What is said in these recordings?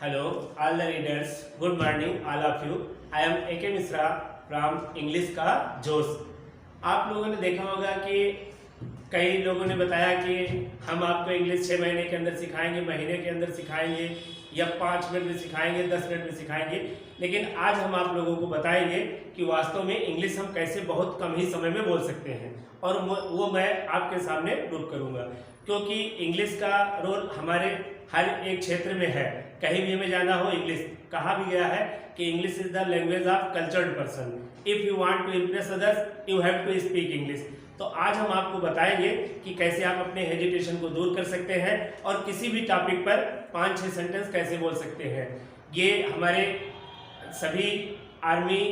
Hello, all the readers. Good morning, all of you. I am A.K. Mishra from English का जोश। आप लोगों ने देखा होगा कि कई लोगों ने बताया कि हम आपको इंग्लिश 6 महीने के अंदर सिखाएंगे, महीने के अंदर सिखाएंगे या 5 मिनट में सिखाएंगे, 10 मिनट में सिखाएंगे। लेकिन आज हम आप लोगों को बताएंगे कि वास्तव में इंग्लिश हम कैसे बहुत कम ही समय में बोल सकते हैं, और वो मैं आपके सामने प्रूव करूंगा। क्योंकि इंग्लिश का रोल हमारे हर एक क्षेत्र में है। कहीं भी हमें जाना हो, इंग्लिश कहा भी गया है कि English is the language of cultured person. If you want to impress others you have to speak English. तो आज हम आपको बताएंगे कि कैसे आप अपने हेजिटेशन को दूर कर सकते हैं और किसी भी टॉपिक पर 5-6 सेंटेंस कैसे बोल सकते हैं। ये हमारे सभी आर्मी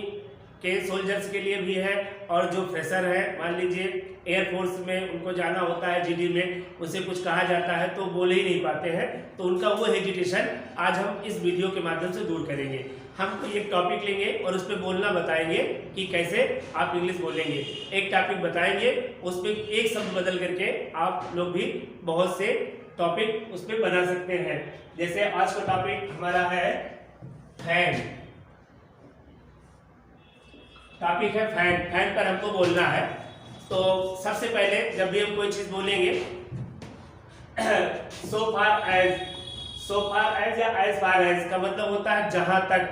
के सोल्जर्स के लिए भी है, और जो फ्रेशर है, मान लीजिए एयरफोर्स में उनको जाना होता है, जीडी में, उसे कुछ कहा जाता है तो बोल ही नहीं पाते हैं, तो उनका वो हेजिटेशन आज हम इस वीडियो के माध्यम से दूर करेंगे। हम एक टॉपिक लेंगे और उस पर बोलना बताएंगे कि कैसे आप इंग्लिश बोलेंगे। एक टॉपिक बताएंगे, उस पर एक शब्द बदल करके आप लोग भी बहुत से टॉपिक उस पर बना सकते हैं। जैसे आज का टॉपिक हमारा है फैन। टॉपिक है फैन। फैन पर हमको बोलना है। तो सबसे पहले जब भी हम कोई चीज बोलेंगे सो फार एज या एज फार एज का मतलब होता है जहां तक,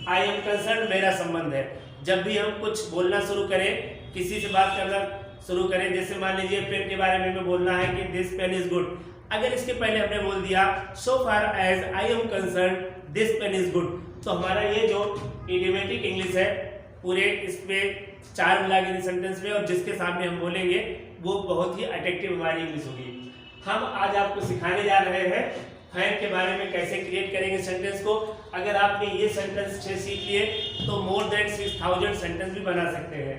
आई एम कंसर्न मेरा संबंध है। जब भी हम कुछ बोलना शुरू करें, किसी से बात करना शुरू करें, जैसे मान लीजिए पेन के बारे में हमें बोलना है कि दिस पेन इज गुड, अगर इसके पहले हमने बोल दिया so far as I am concern this pen is good, तो हमारा ये जो इडियोमेटिक इंग्लिश है पूरे इस पे 4 मिला के सेंटेंस में, और जिसके सामने हम बोलेंगे वो बहुत ही अट्रैक्टिव हमारी इंग्लिश होगी। हम आज आपको सिखाने जा रहे हैं फैन के बारे में कैसे क्रिएट करेंगे सेंटेंस को। अगर आपने ये सेंटेंस 6 सीख लिए तो मोर देन 6000 सेंटेंस भी बना सकते हैं।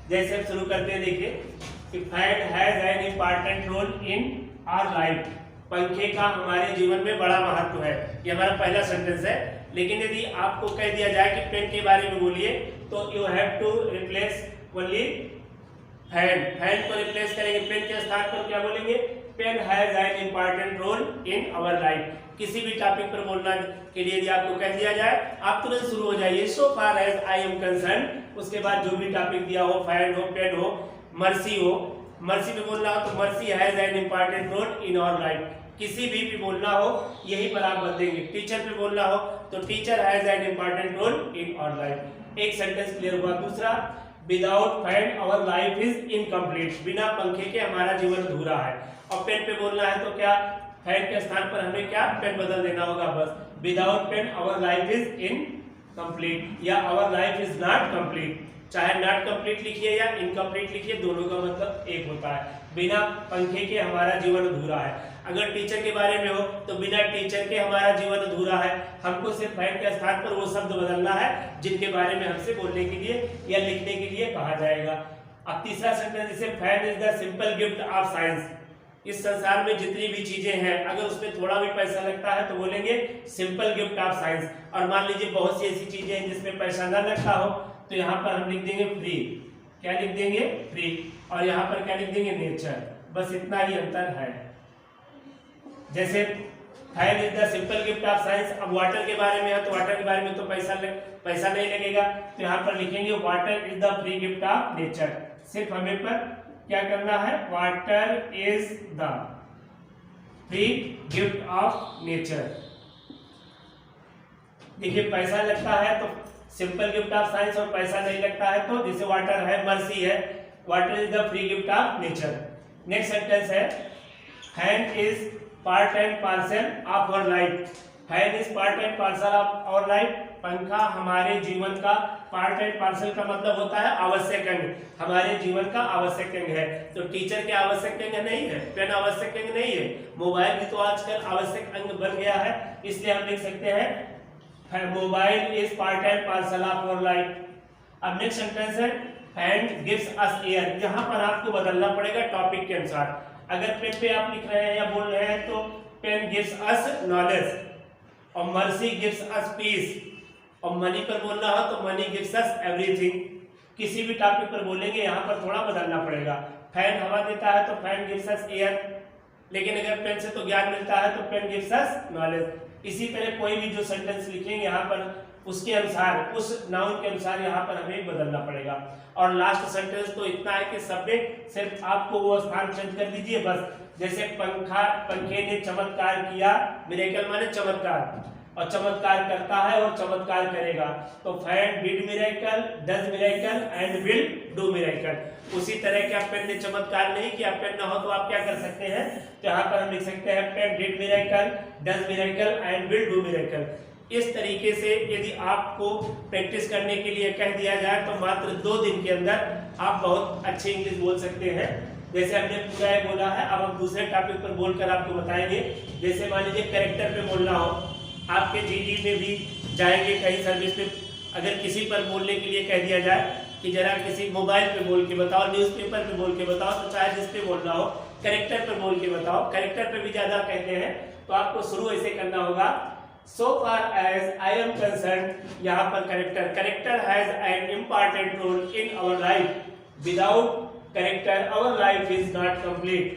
जैसे हम शुरू करते हैं, देखिए कि fan has an important role in our life. पंखे का हमारे जीवन में बड़ा महत्व है, ये हमारा पहला सेंटेंस है। लेकिन यदि आपको कह दिया जाए कि पेन के बारे में बोलिए तो you have to replace only fan. Fan को रिप्लेस करेंगे, पेन के स्थान पर क्या बोलेंगे, pen has an important role in our life. किसी भी टॉपिक पर बोलना के लिए यदि आपको कह दिया जाए, आप तुरंत शुरू हो जाइए so far as I am concern, उसके बाद जो भी टॉपिक दिया हो, फैन हो, पेन हो, मर्सी हो, मर्सी पे बोलना हो तो mercy has an important role in our life. किसी भी बोलना हो यही पर आप बदलेंगे। टीचर पे बोलना हो तो teacher has an important role in our life. एक सेंटेंस क्लियर हुआ। दूसरा, without fan our life is incomplete. बिना पंखे के हमारा जीवन अधूरा है। और पेन पे बोलना है तो क्या, फैन के स्थान पर हमें क्या पेन बदल देना होगा, बस without pen our life is incomplete या our life is not complete. चाहे नॉट कंप्लीट लिखिए या इनकम्प्लीट लिखिए, दोनों का मतलब एक होता है। बिना पंखे के हमारा जीवन अधूरा है। अगर टीचर के बारे में हो तो बिना टीचर के हमारा जीवन अधूरा है। हमको सिर्फ फैन के स्थान पर वो शब्द बदलना है जिनके बारे में हमसे बोलने के लिए या लिखने के लिए कहा जाएगा। अब तीसरा सेंटेंस, जैसे fan is the simple gift of science. इस संसार में जितनी भी चीजें हैं, अगर उसमें थोड़ा भी पैसा लगता है तो बोलेंगे सिंपल गिफ्ट ऑफ साइंस। और मान लीजिए बहुत सी ऐसी चीजें हैं जिसमें पैसा न लगता हो, तो यहाँ पर हम लिख देंगे फ्री। क्या लिख देंगे, फ्री। और यहाँ पर क्या लिख देंगे, नेचर। बस इतना ही अंतर है। जैसे fan is the simple gift of science. अब वाटर के बारे में है तो वाटर के बारे में तो पैसा नहीं लगेगा, तो यहाँ पर लिखेंगे water is the free gift of nature. सिर्फ हमें पर क्या करना है, water is the free gift of nature. देखिए पैसा लगता है तो सिंपल गिफ्ट ऑफ साइंस, और पैसा नहीं लगता है तो जैसे वाटर है, मर्सी है, water is the free gift of nature. Next sentence है, fan is part and parcel of our life. Fan is part and parcel of our life. पंखा हमारे जीवन का पार्ट एंड पार्सल का मतलब होता है आवश्यक अंग, हमारे जीवन का आवश्यक अंग है। तो टीचर के आवश्यक अंग नहीं है, पेन आवश्यक अंग नहीं है, मोबाइल भी तो आजकल आवश्यक अंग बन गया है। इसलिए हम लिख सकते हैं mobile is part and parcel of our life. अब नेक्स्ट सेंटेंस है, फैन गिव्स अस एयर। यहाँ पर आपको बदलना पड़ेगा टॉपिक के अनुसार। अगर पेन पे आप लिख रहे हैं या बोल रहे हैं तो पेन गिव्स अस नॉलेज, और मर्सी गिव्स अस पीस। और मनी पर बोलना हो तो मनी गिव्स अस एवरीथिंग। किसी भी टॉपिक पर बोलेंगे यहाँ पर थोड़ा बदलना पड़ेगा। फैन हवा देता है तो फैन गिव्स अस एयर, लेकिन अगर पेन से तो ज्ञान मिलता है तो पेन गिव्स अस नॉलेज। इसी तरह कोई भी जो सेंटेंस लिखेंगे यहाँ पर उसके अनुसार, उस नाउन के अनुसार यहाँ पर हमें बदलना पड़ेगा। और लास्ट सेंटेंस तो इतना है कि सब्जेक्ट सिर्फ आपको वो स्थान चेंज कर दीजिए बस। जैसे पंखे ने चमत्कार किया, मिरेकल माने चमत्कार, और चमत्कार करता है और चमत्कार करेगा, तो fan did miracle, does miracle and will do miracle. उसी तरह क्या पेन ने चमत्कार नहीं किया, पेन ना हो तो आप क्या कर सकते हैं, तो यहाँ पर हम लिख सकते हैं pen did miracle, does miracle and will do miracle. इस तरीके से यदि आपको प्रैक्टिस करने के लिए कह दिया जाए तो मात्र 2 दिन के अंदर आप बहुत अच्छी इंग्लिश बोल सकते हैं। जैसे हमने पूरा ये बोला है, अब हम दूसरे टॉपिक पर बोलकर आपको बताएंगे। जैसे मान लीजिए कैरेक्टर पे बोलना हो, आपके जीडी में भी जाएंगे कहीं सर्विस पे, अगर किसी पर बोलने के लिए कह दिया जाए कि जरा किसी मोबाइल पे बोल के बताओ, न्यूज़पेपर पे बोल के बताओ, तो चाहे जिस पे बोलना हो कैरेक्टर पे बोल के बताओ। कैरेक्टर पे भी ज़्यादा कहते हैं तो आपको शुरू ऐसे करना होगा, so far as I am concerned, यहाँ पर character has an important role in our life. Without character, our life is not complete.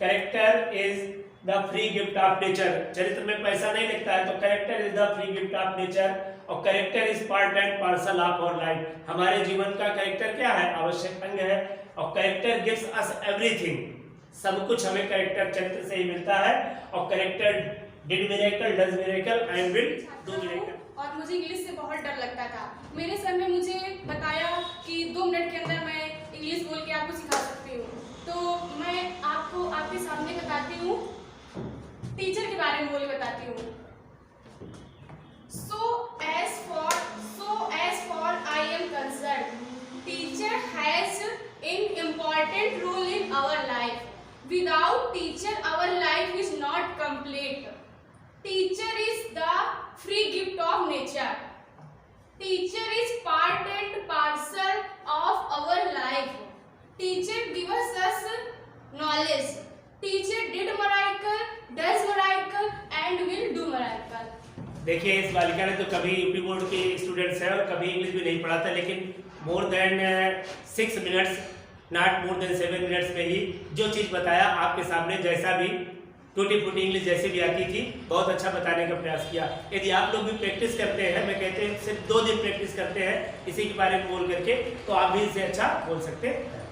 Character is the free gift of nature. चरित्र में पैसा नहीं लगता है, तो character is the free gift of nature, और character is part and parcel of our life. हमारे जीवन का character क्या है, आवश्यक अंग है, और character gives us everything. सब कुछ हमें character चरित्र से ही मिलता है, और character did miracle, does miracle and will do miracle। और मुझे इंग्लिश से बहुत डर लगता था। मेरे सर ने मुझे बताया कि 2 मिनट के अंदर मैं इंग्लिश बोल के आपको सिखा सकती हूँ, तो मैं आपको आपके सामने बताती हूँ, टीचर के बारे में बोल बताती हूँ। So as far I am concerned, teacher has an important role in our life. Without teacher, our life is not complete. Teacher is the free gift of nature. Teacher is part and parcel of our life. Teacher gives us knowledge. Teacher did miracle, does miracle and will do miracle. देखिए, इस बालिका ने तो कभी UP board के students है और कभी इंग्लिश भी नहीं पढ़ा था, लेकिन more than 6 minutes, not more than 7 minutes में ही जो चीज़ बताया आपके सामने, जैसा भी टूटी फूटी इंग्लिश जैसे भी आती थी, बहुत अच्छा बताने का प्रयास किया। यदि आप लोग भी प्रैक्टिस करते हैं, मैं कहते हैं सिर्फ 2 दिन प्रैक्टिस करते हैं इसी के बारे में बोल करके, तो आप भी इससे अच्छा बोल सकते हैं।